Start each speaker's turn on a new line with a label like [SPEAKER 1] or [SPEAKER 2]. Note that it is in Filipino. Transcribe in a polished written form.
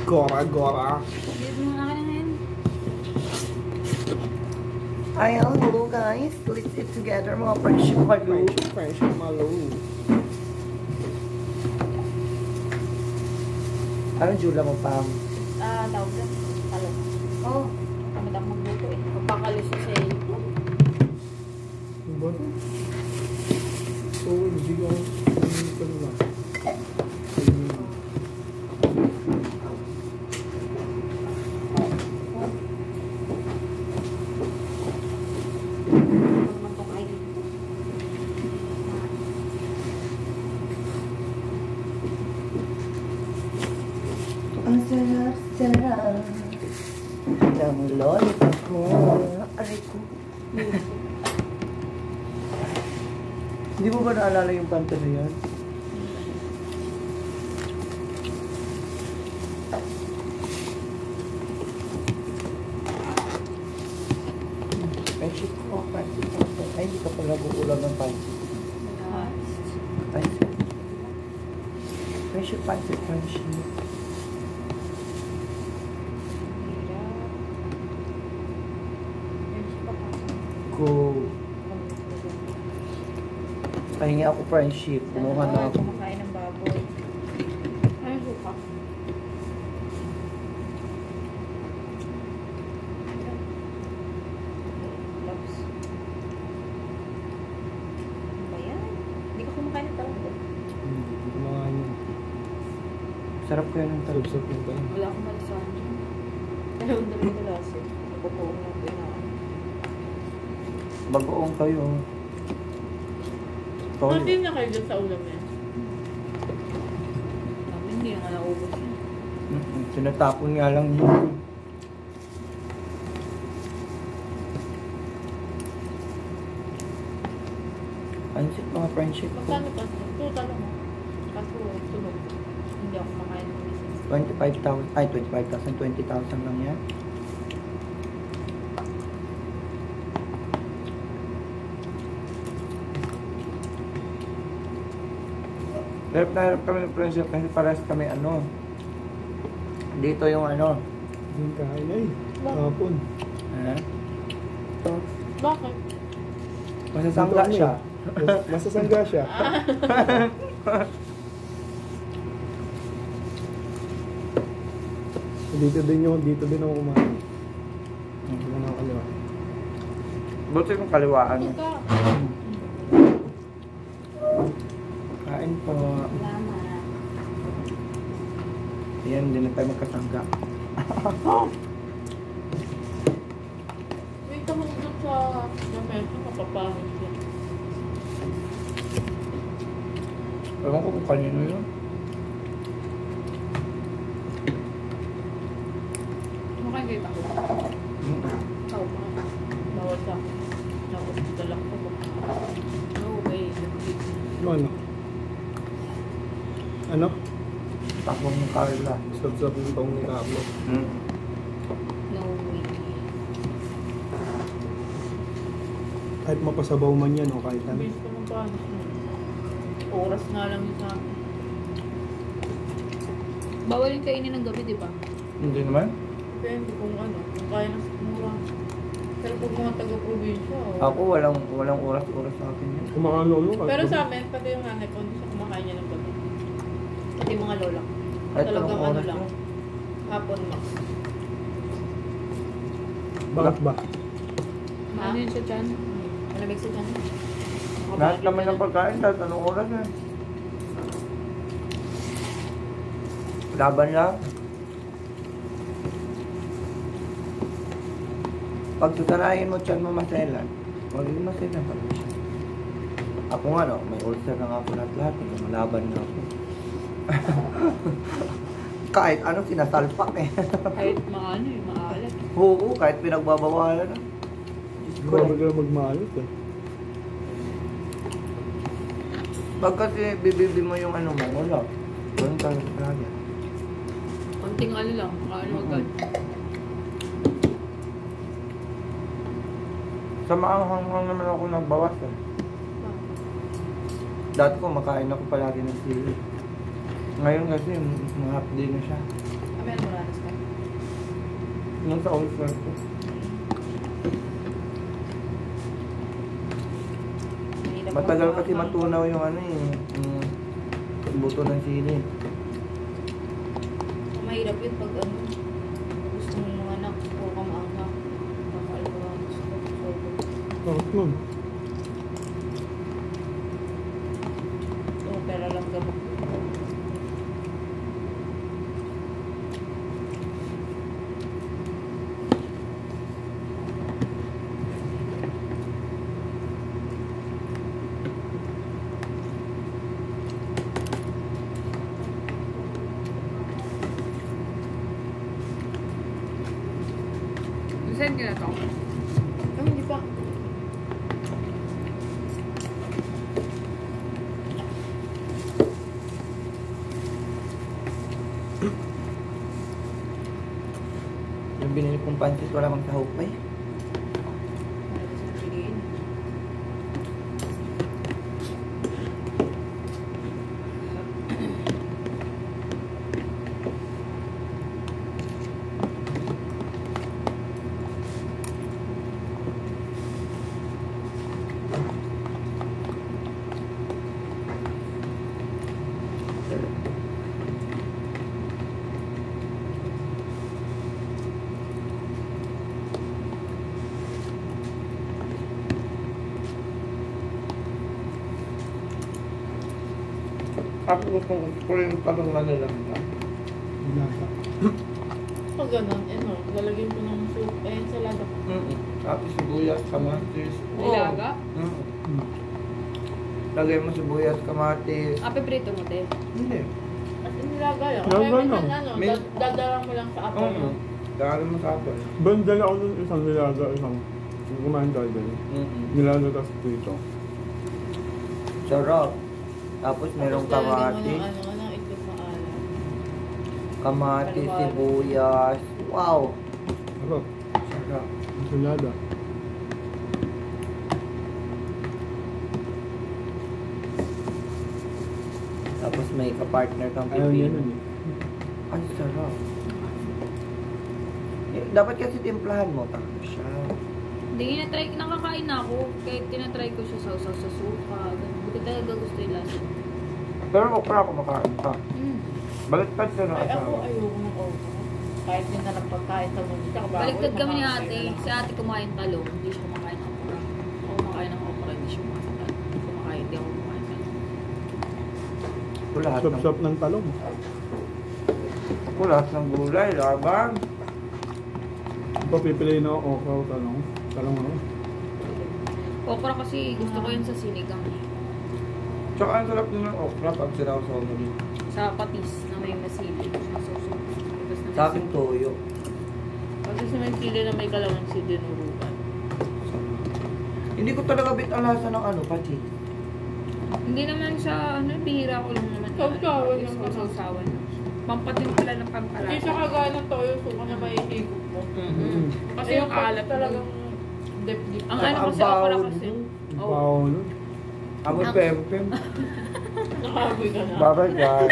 [SPEAKER 1] Gora.
[SPEAKER 2] Dito mo na ka na ngayon.
[SPEAKER 3] Ayan, hello guys. Let's eat together mga friendship malo.
[SPEAKER 1] Friendship malo.
[SPEAKER 3] Anong jula mo pa?
[SPEAKER 2] Tawag lang. Talo. Oo. Kami lang magluto eh. Magpakalis sa iyo.
[SPEAKER 1] Ano ba ito? So, hindi ko ito na.
[SPEAKER 3] Ang sarap-sarap ng lollipop ko. Aray ko. Hindi mo ba naalala yung kanta na yan? Friendship ko, friendship ko. Ay, hindi ka pala buulam ng friendship. Friendship. Friendship, friendship, friendship. Go. Pahingi ako friendship. Kumuha na ako.
[SPEAKER 2] Kumakain ng baboy. Ano suka? Loves. Ano ba yan? Hindi ko kumakain ng talong ko.
[SPEAKER 1] Hindi ko mga ano.
[SPEAKER 3] Sarap kaya ng talong.
[SPEAKER 1] Sarap yung tayo.
[SPEAKER 2] Wala akong malisahan dyan. Pero ang dami ko lasa. Napupuong lang pinaan.
[SPEAKER 3] Bagoong kayo. Toyo.
[SPEAKER 2] Hindi na kayo dyan sa ulam yan. Kami hindi na nga naubos yan.
[SPEAKER 3] Tinatapon nga lang yun. Pansit mga friendship ko.
[SPEAKER 2] Magkano pa? Ito, talong mo. Kaso, tulog. Hindi ako kumakain ng isa.
[SPEAKER 3] 25,000. Ay, 25,000. 20,000 lang yan. Hirap na hirap kami ng friendship kasi parehas kami ano. Dito yung ano.
[SPEAKER 1] Yung kain ay. Hapon.
[SPEAKER 3] Ito.
[SPEAKER 2] Bakit?
[SPEAKER 3] Masasangga
[SPEAKER 1] Dito,
[SPEAKER 3] siya.
[SPEAKER 1] Masasangga siya. Dito din ako kumain. Dito na ako kaliwa.
[SPEAKER 3] Buti yung kaliwaan.
[SPEAKER 2] Ika.
[SPEAKER 3] Kain po.
[SPEAKER 2] Salamat.
[SPEAKER 3] Ayan, hindi na tayo magkasangga.
[SPEAKER 2] Wait, tamang doon sa gamesa, mapapahit yan.
[SPEAKER 3] Ewan ko kung kanino yun.
[SPEAKER 2] Makain kayo ba? Ikaw, bawal sa na-hospital ako. No way.
[SPEAKER 1] Yung ano? Ano?
[SPEAKER 3] Takbong ng Carla.
[SPEAKER 1] Sab-sab yung taong ni Carlo.
[SPEAKER 2] No way.
[SPEAKER 1] Kahit mapasabaw man yan o kahit ano.
[SPEAKER 2] Bilis ko ng panis mo. Oras nga lang yun sa akin. Bawal yung kainin ng gabi, di ba?
[SPEAKER 3] Hindi naman.
[SPEAKER 2] Depende kung ano, kung kaya na mura. Pero kung mga taga-probinsya,
[SPEAKER 3] Ako walang oras-oras sa akin yun.
[SPEAKER 1] Kumakano ano?
[SPEAKER 2] Pero sa amin, pati yung nanay ko, hindi siya kumakain niya ng gabi. Pati yung mga lola.
[SPEAKER 3] Kahit
[SPEAKER 2] Talagang
[SPEAKER 3] anong
[SPEAKER 2] ano
[SPEAKER 3] oras
[SPEAKER 2] lang.
[SPEAKER 3] yun.
[SPEAKER 2] Hapon max.
[SPEAKER 1] Bakit ba?
[SPEAKER 2] Ano yun siya dyan? Malamig siya dyan.
[SPEAKER 3] Lahat naman ng pagkain, kahit anong oras na. Laban lang. Pag tutanayin mo tiyan mo maselan, magiging maselan pa rin siya. Ako nga no, may ulcer na nga ako lahat-lahat, malaban na ako. Kahit ano sinasalpak eh.
[SPEAKER 2] Kahit mga ano eh, maalat.
[SPEAKER 3] Oo, kahit pinagbabawalan na.
[SPEAKER 1] Grabe ka magmaalat eh.
[SPEAKER 3] Pag kasi bibibi mo yung ano mo, wala. Ganun talaga.
[SPEAKER 2] Konting ano lang, ano agad.
[SPEAKER 3] Sa maanghang naman ako nagbawas eh. Dati ko makain ako palagi ng sili. Ngayon kasi, mahapdi na siya.
[SPEAKER 2] Kami ano na.
[SPEAKER 3] Nung sa ulcer ko.
[SPEAKER 2] Mahirap
[SPEAKER 3] Matagal kasi
[SPEAKER 2] magpapang-
[SPEAKER 3] matunaw yung ano eh. Yung buto ng sili.
[SPEAKER 2] Mahirap yun pag ano, gusto mo mga anak o kamaanak. Kakaalwa, gusto ko.
[SPEAKER 1] Bakit nun?
[SPEAKER 2] So, pera lang gamot.
[SPEAKER 4] Send nyo na to.
[SPEAKER 2] Ay, hindi pa.
[SPEAKER 3] Yung binili kong pansit, wala mang sahog pa eh.
[SPEAKER 2] Ano sa piliin?
[SPEAKER 3] Ako gusto ko yung talong na nilamda.
[SPEAKER 1] Binasa.
[SPEAKER 2] Pag ganun, ano, lalagyan ko ng soup, ensalada ko.
[SPEAKER 3] Tapos sibuyas, kamatis.
[SPEAKER 4] Nilaga?
[SPEAKER 3] Lagay mo sibuyas, kamatis.
[SPEAKER 4] Prito mo, te.
[SPEAKER 3] Hindi.
[SPEAKER 2] At inilaga lang.
[SPEAKER 1] Nilaga
[SPEAKER 2] Kaya minsan,
[SPEAKER 1] lang.
[SPEAKER 2] ano,
[SPEAKER 3] Min-
[SPEAKER 2] dadala mo lang sa apple.
[SPEAKER 3] Oo. Dahil mo sa atin.
[SPEAKER 1] Bandala ako ng isang nilaga, isang kumain tayo din. Nilaga tas dito.
[SPEAKER 3] Sarap. Tapos merong
[SPEAKER 2] Tapos lalagyan mo
[SPEAKER 3] kamatis.
[SPEAKER 2] ng ano, ng itlog na alam.
[SPEAKER 3] Kamatis,
[SPEAKER 2] Kaliwala.
[SPEAKER 3] sibuyas. Wow!
[SPEAKER 1] Sarap.
[SPEAKER 3] Sarap.
[SPEAKER 1] Ensalada.
[SPEAKER 3] Tapos may kapartner kang
[SPEAKER 1] Ayaw niya
[SPEAKER 3] pipino.
[SPEAKER 1] nun eh.
[SPEAKER 3] Ay, sarap. Eh, dapat kasi timplahan mo. Takbo siya.
[SPEAKER 4] Hindi, nakakain na ako. Kaya tinatry ko siya sa suka. Buti talaga gusto yung lasa.
[SPEAKER 3] Pero okra kumakain pa. Baliktad siya na
[SPEAKER 2] Ay, ako
[SPEAKER 3] asawa.
[SPEAKER 2] ayoko ng okra. Kahit din na lang pagkain sa mundo. Tsaka baboy,
[SPEAKER 4] Baliktad kami ni
[SPEAKER 2] kumakain
[SPEAKER 4] ate.
[SPEAKER 2] na lang.
[SPEAKER 4] Si ate kumain talong. Hindi siya kumakain ng okra. Ako kumakain ng okra. Hindi siya kumakain ng talong. Hindi ako kumakain ng talong.
[SPEAKER 3] Ako lahat ng,
[SPEAKER 1] Sop-sop ng talong.
[SPEAKER 3] ako lahat ng gulay, laban.
[SPEAKER 1] Papipiliin ako okra o talong. Talong ako.
[SPEAKER 4] Okra kasi gusto ko yun sa sinigang.
[SPEAKER 3] Tsaka ang sarap din ng okra pag sinaw-saw mo dito.
[SPEAKER 4] Sa patis na may masili. Sa suso.
[SPEAKER 3] Sa akin toyo.
[SPEAKER 2] Kasi sa may sili na may kalamansi dinurugan.
[SPEAKER 3] Hindi ko talaga bit ang lasa ng ano, pati.
[SPEAKER 4] Hindi naman siya, ano, bihira ko lang naman.
[SPEAKER 2] Sausawan lang naman.
[SPEAKER 4] Sausawan. Pampatin pala ng pampalasa.
[SPEAKER 2] Hindi siya kagaya ng toyo suka na may higop mo.
[SPEAKER 4] Kasi
[SPEAKER 2] Ayun,
[SPEAKER 4] yung alat
[SPEAKER 2] talagang dip-dip.
[SPEAKER 4] Ang
[SPEAKER 3] Saka
[SPEAKER 4] ano
[SPEAKER 3] ang
[SPEAKER 4] kasi okra
[SPEAKER 3] bawal
[SPEAKER 4] kasi.
[SPEAKER 3] din.
[SPEAKER 4] Oo.
[SPEAKER 1] Bawal nun.
[SPEAKER 3] Amoy pempem.
[SPEAKER 2] Nakaboy ka na.
[SPEAKER 3] Babay guys.